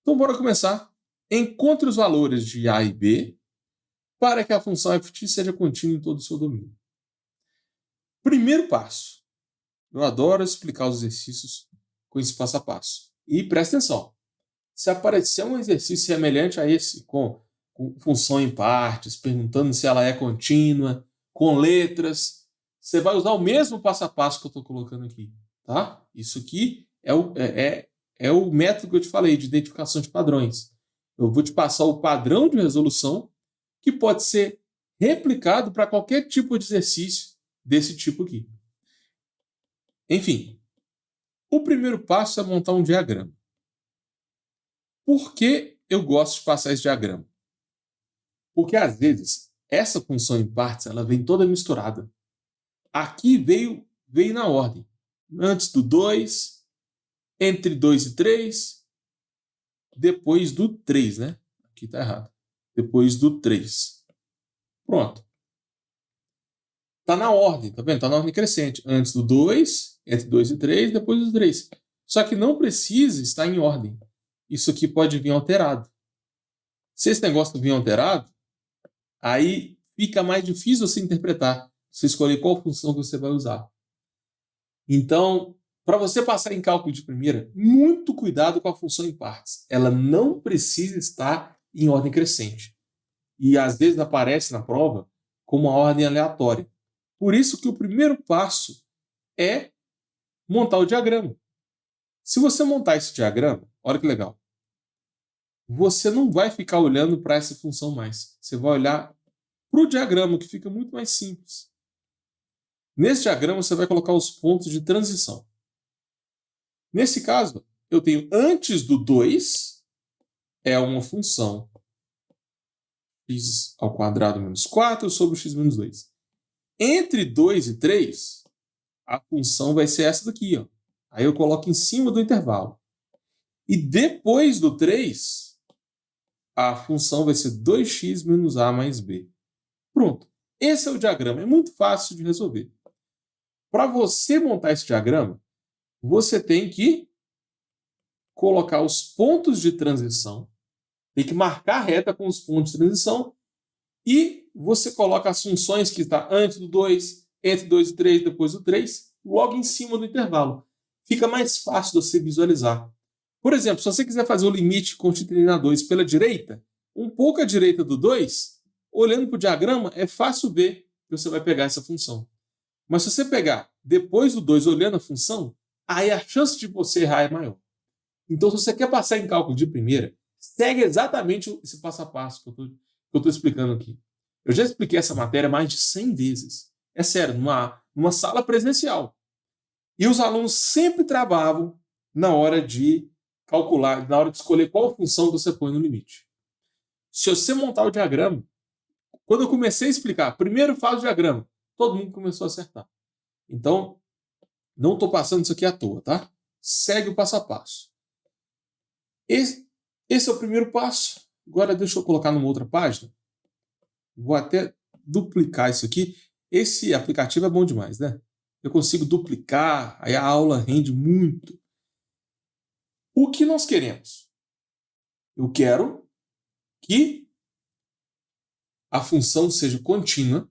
Então, bora começar. Encontre os valores de A e B para que a função f(t) seja contínua em todo o seu domínio. Primeiro passo. Eu adoro explicar os exercícios com esse passo a passo. E presta atenção. Se aparecer um exercício semelhante a esse, com função em partes, perguntando se ela é contínua, com letras, você vai usar o mesmo passo a passo que eu estou colocando aqui. Tá? Isso aqui é o método que eu te falei, de identificação de padrões. Eu vou te passar o padrão de resolução que pode ser replicado para qualquer tipo de exercício desse tipo aqui. Enfim, o primeiro passo é montar um diagrama. Por que eu gosto de passar esse diagrama? Porque, às vezes, essa função em partes ela vem toda misturada. Aqui veio na ordem. Antes do 2, entre 2 e 3, depois do 3, né? Aqui está errado. Depois do 3. Pronto. Está na ordem, tá vendo? Está na ordem crescente. Antes do 2, entre 2 e 3, depois do 3. Só que não precisa estar em ordem. Isso aqui pode vir alterado. Se esse negócio vir alterado, aí fica mais difícil você interpretar. Você escolher qual função que você vai usar. Então, para você passar em cálculo de primeira, muito cuidado com a função em partes. Ela não precisa estar em ordem crescente. E às vezes aparece na prova como uma ordem aleatória. Por isso que o primeiro passo é montar o diagrama. Se você montar esse diagrama, olha que legal. Você não vai ficar olhando para essa função mais. Você vai olhar para o diagrama, que fica muito mais simples. Nesse diagrama, você vai colocar os pontos de transição. Nesse caso, eu tenho antes do 2, é uma função x² menos 4 sobre x menos 2. Entre 2 e 3, a função vai ser essa daqui. Ó. Aí eu coloco em cima do intervalo. E depois do 3, a função vai ser 2x menos a mais b. Pronto. Esse é o diagrama. É muito fácil de resolver. Para você montar esse diagrama, você tem que colocar os pontos de transição, tem que marcar a reta com os pontos de transição e você coloca as funções que estão antes do 2, entre 2 e 3, depois do 3, logo em cima do intervalo. Fica mais fácil de você visualizar. Por exemplo, se você quiser fazer o limite constituído na 2 pela direita, um pouco à direita do 2, olhando para o diagrama, é fácil ver que você vai pegar essa função. Mas se você pegar depois do 2 olhando a função, aí a chance de você errar é maior. Então, se você quer passar em cálculo de primeira, segue exatamente esse passo a passo que eu estou explicando aqui. Eu já expliquei essa matéria mais de 100 vezes. É sério, numa sala presencial. E os alunos sempre travavam na hora de calcular, na hora de escolher qual função você põe no limite. Se você montar o diagrama, quando eu comecei a explicar, primeiro faz o diagrama, todo mundo começou a acertar. Então, não estou passando isso aqui à toa, tá? Segue o passo a passo. Esse é o primeiro passo. Agora deixa eu colocar numa outra página. Vou até duplicar isso aqui. Esse aplicativo é bom demais, né? Eu consigo duplicar, aí a aula rende muito. O que nós queremos? Eu quero que a função seja contínua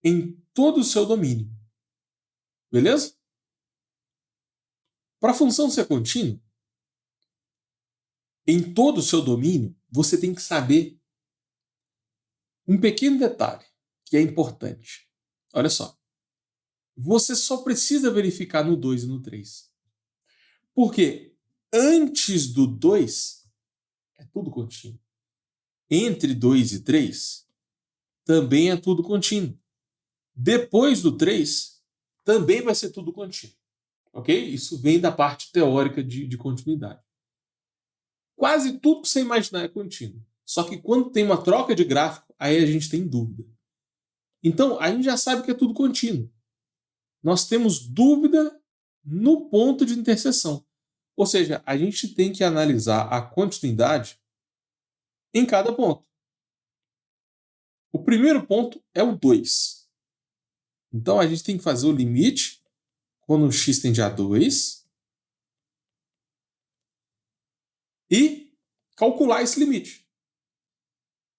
em todo o seu domínio. Beleza? Para a função ser contínua, em todo o seu domínio, você tem que saber um pequeno detalhe que é importante. Olha só. Você só precisa verificar no 2 e no 3. Porque antes do 2 é tudo contínuo. Entre 2 e 3 também é tudo contínuo. Depois do 3 também vai ser tudo contínuo. Ok? Isso vem da parte teórica de continuidade. Quase tudo que você imaginar é contínuo. Só que quando tem uma troca de gráfico, aí a gente tem dúvida. Então, a gente já sabe que é tudo contínuo. Nós temos dúvida no ponto de interseção. Ou seja, a gente tem que analisar a continuidade em cada ponto. O primeiro ponto é o 2. Então, a gente tem que fazer o limite quando o x tende a 2 e calcular esse limite.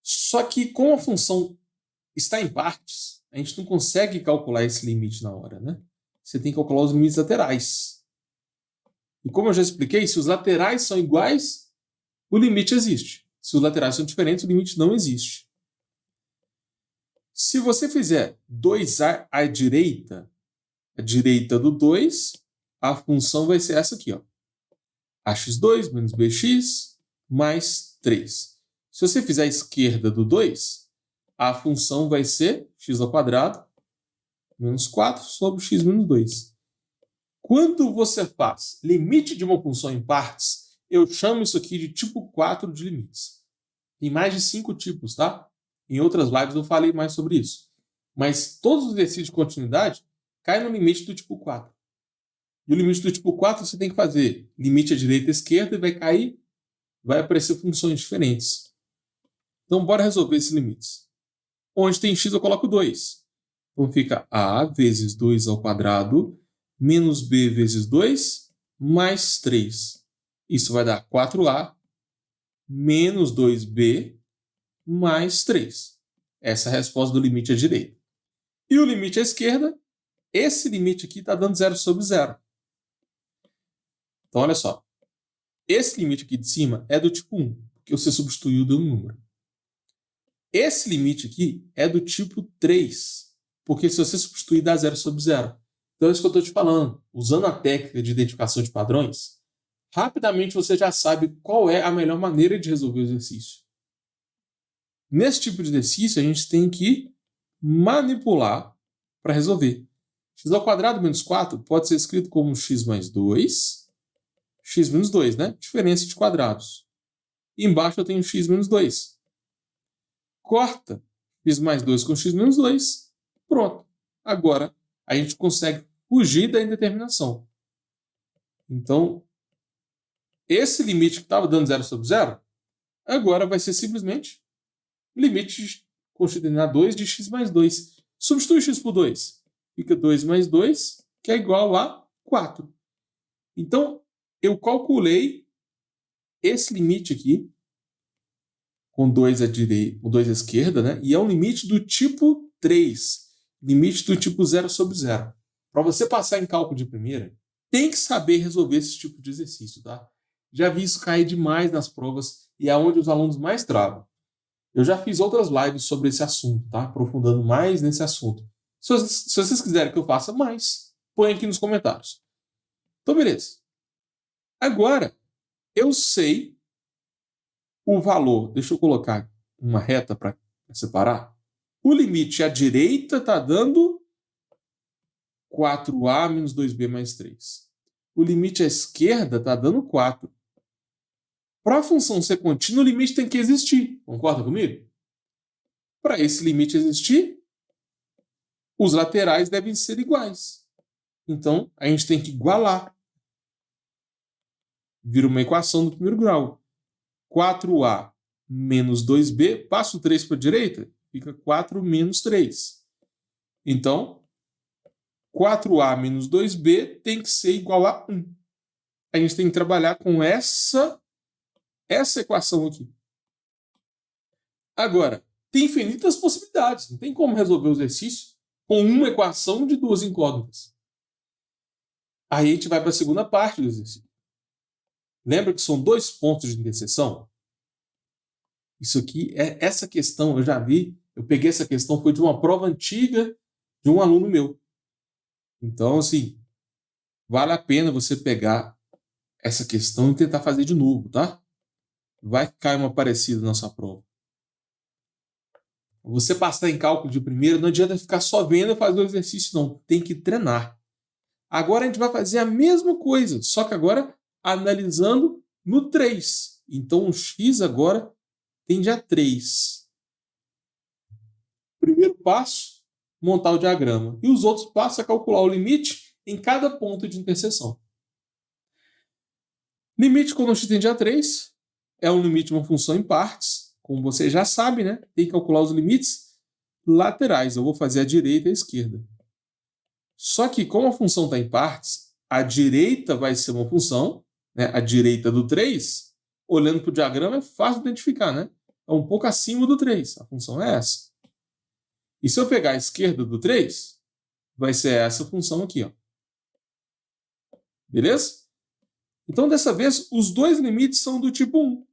Só que como a função está em partes, a gente não consegue calcular esse limite na hora, né? Você tem que calcular os limites laterais. E como eu já expliquei, se os laterais são iguais, o limite existe. Se os laterais são diferentes, o limite não existe. Se você fizer 2a à direita, a direita do 2, a função vai ser essa aqui, ó. ax2 menos bx mais 3. Se você fizer a esquerda do 2, a função vai ser x² menos 4 sobre x menos 2. Quando você faz limite de uma função em partes, eu chamo isso aqui de tipo 4 de limites. Tem mais de 5 tipos, tá? Em outras lives eu falei mais sobre isso. Mas todos os exercícios de continuidade caem no limite do tipo 4. E o limite do tipo 4 você tem que fazer limite à direita e à esquerda e vai aparecer funções diferentes. Então bora resolver esses limites. Onde tem x eu coloco 2. Então fica a vezes 2 ao quadrado menos b vezes 2 mais 3. Isso vai dar 4a menos 2b mais 3. Essa é a resposta do limite à direita. E o limite à esquerda, esse limite aqui está dando 0 sobre 0. Então, olha só. Esse limite aqui de cima é do tipo 1, porque você substituiu de um número. Esse limite aqui é do tipo 3, porque se você substituir, dá 0 sobre 0. Então, é isso que eu estou te falando. Usando a técnica de identificação de padrões, rapidamente você já sabe qual é a melhor maneira de resolver o exercício. Nesse tipo de exercício, a gente tem que manipular para resolver. x² menos 4 pode ser escrito como x mais 2, x menos 2, né? Diferença de quadrados. E embaixo eu tenho x menos 2. Corta x mais 2 com x menos 2. Pronto. Agora a gente consegue fugir da indeterminação. Então, esse limite que estava dando 0 sobre 0, agora vai ser simplesmente limite constituído a 2 de x mais 2. Substitui x por 2. Fica 2 mais 2, que é igual a 4. Então, eu calculei esse limite aqui, com 2 à direita, com 2 à esquerda, né? E é um limite do tipo 3. Limite do tipo 0 sobre 0. Para você passar em cálculo de primeira, tem que saber resolver esse tipo de exercício, tá? Já vi isso cair demais nas provas e é onde os alunos mais travam. Eu já fiz outras lives sobre esse assunto, tá? Aprofundando mais nesse assunto. Se vocês quiserem que eu faça mais, põe aqui nos comentários. Então, beleza. Agora, eu sei o valor. Deixa eu colocar uma reta para separar. O limite à direita está dando 4a menos 2b mais 3. O limite à esquerda está dando 4. Para a função ser contínua, o limite tem que existir. Concorda comigo? Para esse limite existir, os laterais devem ser iguais. Então, a gente tem que igualar. Vira uma equação do primeiro grau. 4a menos 2b, passa o 3 para a direita, fica 4 menos 3. Então, 4a menos 2b tem que ser igual a 1. A gente tem que trabalhar com essa equação aqui. Agora, tem infinitas possibilidades. Não tem como resolver o exercício com uma equação de duas incógnitas. Aí a gente vai para a segunda parte do exercício. Lembra que são 2 pontos de interseção? Isso aqui, essa questão eu já vi. Eu peguei essa questão, foi de uma prova antiga de um aluno meu. Então, assim, vale a pena você pegar essa questão e tentar fazer de novo, tá? Vai cair uma parecida na sua prova. Você passar em cálculo de primeira, não adianta ficar só vendo e fazer o exercício, não. Tem que treinar. Agora a gente vai fazer a mesma coisa, só que agora analisando no 3. Então o x agora tende a 3. Primeiro passo, montar o diagrama. E os outros passos é calcular o limite em cada ponto de interseção. Limite quando x tende a 3 é um limite de uma função em partes. Como você já sabe, né? Tem que calcular os limites laterais. Eu vou fazer a direita e a esquerda. Só que como a função está em partes, a direita vai ser uma função, né? A direita do 3, olhando para o diagrama, é fácil de identificar, né? É um pouco acima do 3. A função é essa. E se eu pegar a esquerda do 3, vai ser essa função aqui, ó. Beleza? Então, dessa vez, os dois limites são do tipo 1.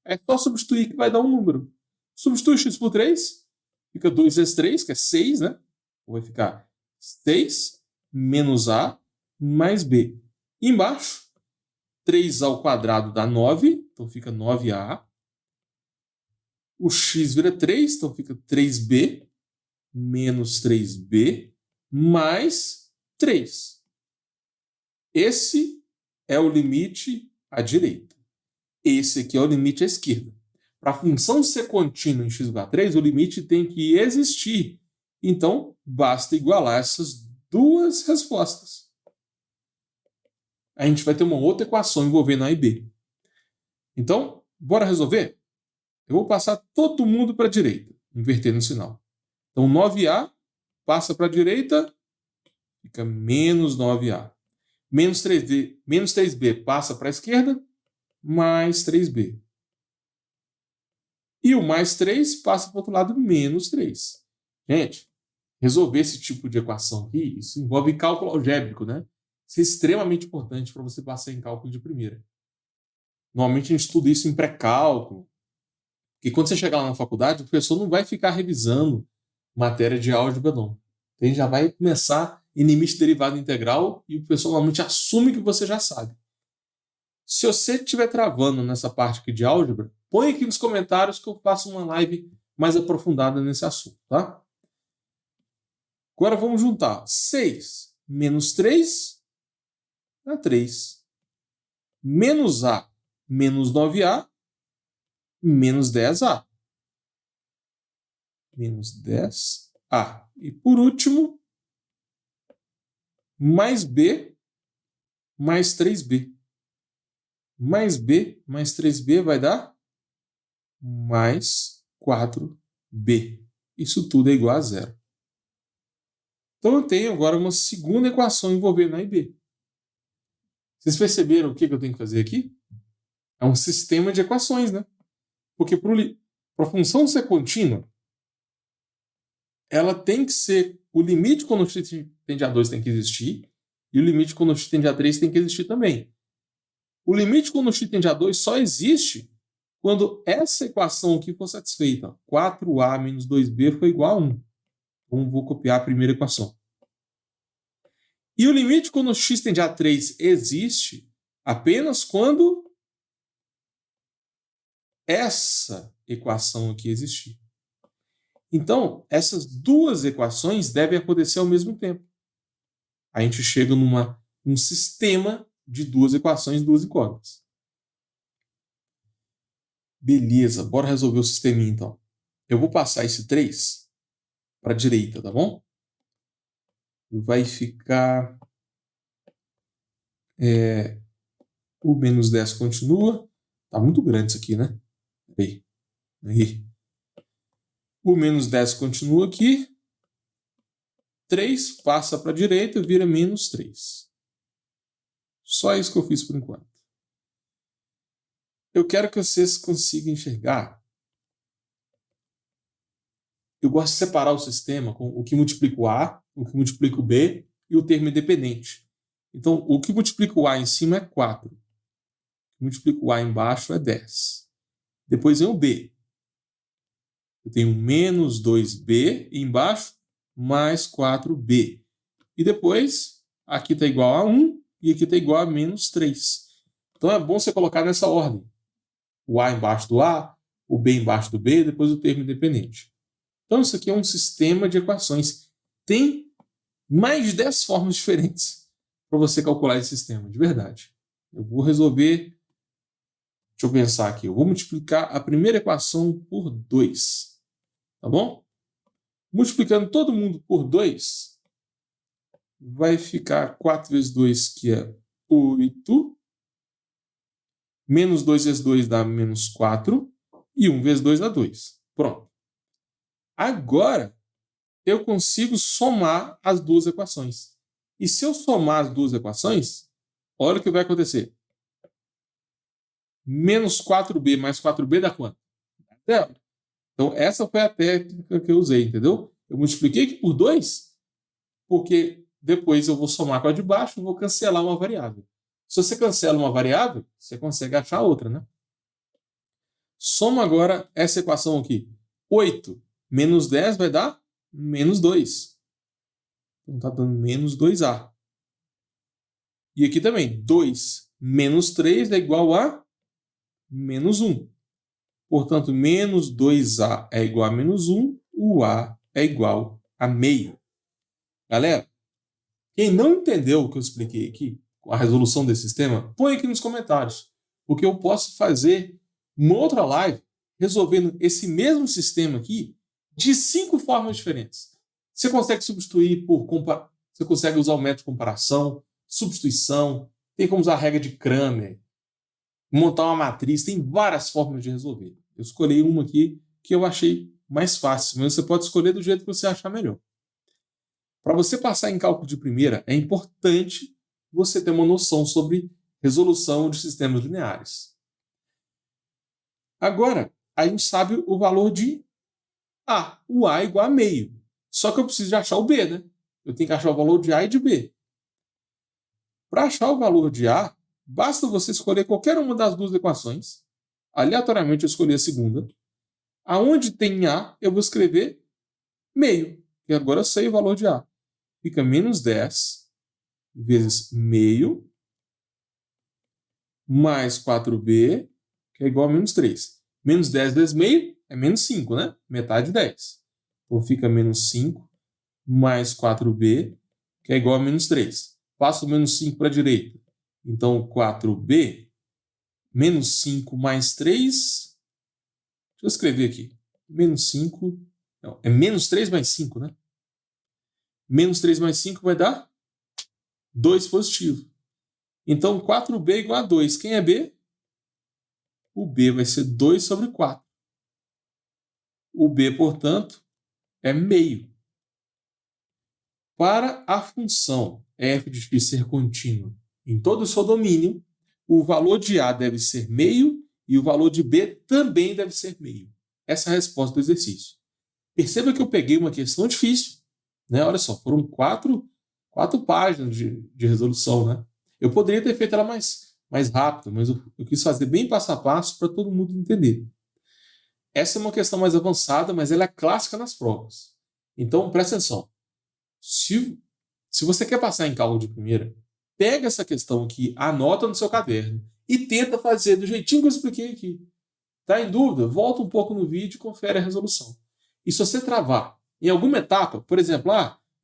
É só substituir que vai dar um número. Substitui x por 3, fica 2 vezes 3, que é 6, né? Então, vai ficar 6 menos a mais b. E embaixo, 3 ao quadrado dá 9, então fica 9a. O x vira 3, então fica 3b menos 3b mais 3. Esse é o limite à direita. Esse aqui é o limite à esquerda. Para a função ser contínua em x igual a 3, o limite tem que existir. Então, basta igualar essas duas respostas. A gente vai ter uma outra equação envolvendo a e b. Então, bora resolver? Eu vou passar todo mundo para a direita, invertendo o sinal. Então, 9a passa para a direita, fica menos 9a. Menos 3b passa para a esquerda, mais 3b. E o mais 3 passa para o outro lado, menos 3. Gente, resolver esse tipo de equação aqui, isso envolve cálculo algébrico, né? Isso é extremamente importante para você passar em cálculo de primeira. Normalmente a gente estuda isso em pré-cálculo, porque quando você chegar lá na faculdade, o professor não vai ficar revisando matéria de álgebra, não. A gente já vai começar em limite derivado integral e o professor normalmente assume que você já sabe. Se você estiver travando nessa parte aqui de álgebra, põe aqui nos comentários que eu faço uma live mais aprofundada nesse assunto, tá? Agora vamos juntar 6 menos 3 dá 3. Menos a menos 9a menos 10a. Menos 10a. E por último, mais b mais 3b. Mais b mais 3b vai dar mais 4b. Isso tudo é igual a 0. Então eu tenho agora uma segunda equação envolvendo a e b. Vocês perceberam o que eu tenho que fazer aqui? É um sistema de equações, né? Porque para a função ser contínua, ela tem que ser... O limite quando o x tende a 2 tem que existir, e o limite quando o x tende a 3 tem que existir também. O limite quando o x tende a 2 só existe quando essa equação aqui for satisfeita. 4a menos 2b foi igual a 1. Então, vou copiar a primeira equação. E o limite quando o x tende a 3 existe apenas quando essa equação aqui existir. Então, essas duas equações devem acontecer ao mesmo tempo. A gente chega num sistema de duas equações, duas incógnitas. Beleza, bora resolver o sisteminha então. Eu vou passar esse 3 para a direita, tá bom? Vai ficar... o menos 10 continua. Tá muito grande isso aqui, né? Aí. O menos 10 continua aqui. 3 passa para a direita, vira menos 3. Só isso que eu fiz por enquanto. Eu quero que vocês consigam enxergar. Eu gosto de separar o sistema com o que multiplica o A, o que multiplica o B e o termo independente. Então, o que multiplica o A em cima é 4. O que multiplica o A embaixo é 10. Depois vem o B. Eu tenho menos 2B e embaixo mais 4B. E depois, aqui está igual a 1 e aqui está igual a menos 3. Então é bom você colocar nessa ordem. O A embaixo do A, o B embaixo do B, depois o termo independente. Então isso aqui é um sistema de equações. Tem mais de 10 formas diferentes para você calcular esse sistema, de verdade. Eu vou resolver... Deixa eu pensar aqui. Eu vou multiplicar a primeira equação por 2. Tá bom? Multiplicando todo mundo por 2, vai ficar 4 vezes 2, que é 8. Menos 2 vezes 2 dá menos 4. E 1 vezes 2 dá 2. Pronto. Agora, eu consigo somar as duas equações. E se eu somar as duas equações, olha o que vai acontecer. Menos 4b mais 4b dá quanto? Zero. Então, essa foi a técnica que eu usei, entendeu? Eu multipliquei aqui por 2, porque depois eu vou somar com a de baixo e vou cancelar uma variável. Se você cancela uma variável, você consegue achar outra, né? Soma agora essa equação aqui. 8 menos 10 vai dar menos 2. Então, está dando menos 2a. E aqui também, 2 menos 3 é igual a menos 1. Portanto, menos 2a é igual a menos 1, o a é igual a meio. Galera, quem não entendeu o que eu expliquei aqui, com a resolução desse sistema, põe aqui nos comentários, porque eu posso fazer uma outra live resolvendo esse mesmo sistema aqui de 5 formas diferentes. Você consegue substituir você consegue usar o método de comparação, substituição, tem como usar a regra de Cramer, montar uma matriz, tem várias formas de resolver. Eu escolhi uma aqui que eu achei mais fácil, mas você pode escolher do jeito que você achar melhor. Para você passar em cálculo de primeira, é importante você ter uma noção sobre resolução de sistemas lineares. Agora, a gente sabe o valor de A. O A é igual a meio. Só que eu preciso de achar o B, né? Eu tenho que achar o valor de A e de B. Para achar o valor de A, basta você escolher qualquer uma das duas equações. Aleatoriamente eu escolhi a segunda. Aonde tem A, eu vou escrever meio. E agora eu sei o valor de A. Fica menos 10 vezes meio mais 4b, que é igual a menos 3. Menos 10 vezes meio é menos 5, né? Metade de 10. Então fica menos 5 mais 4b, que é igual a menos 3. Passo o menos 5 para a direita. Então 4b menos 5 mais 3. Deixa eu escrever aqui. Menos 5. Não, é menos 3 mais 5, né? Menos 3 mais 5 vai dar 2 positivo. Então 4b é igual a 2. Quem é b? O b vai ser 2 sobre 4. O b, portanto, é meio. Para a função f de x ser contínua em todo o seu domínio, o valor de a deve ser meio e o valor de b também deve ser meio. Essa é a resposta do exercício. Perceba que eu peguei uma questão difícil, né? Olha só, foram quatro páginas de resolução, né? Eu poderia ter feito ela mais rápido, mas eu quis fazer bem passo a passo para todo mundo entender. Essa é uma questão mais avançada, mas ela é clássica nas provas. Então, presta atenção. Se você quer passar em cálculo de primeira, pega essa questão aqui, anota no seu caderno e tenta fazer do jeitinho que eu expliquei aqui. Tá em dúvida? Volta um pouco no vídeo e confere a resolução. E se você travar em alguma etapa, por exemplo,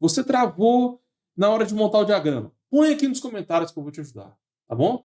você travou na hora de montar o diagrama, põe aqui nos comentários que eu vou te ajudar, tá bom?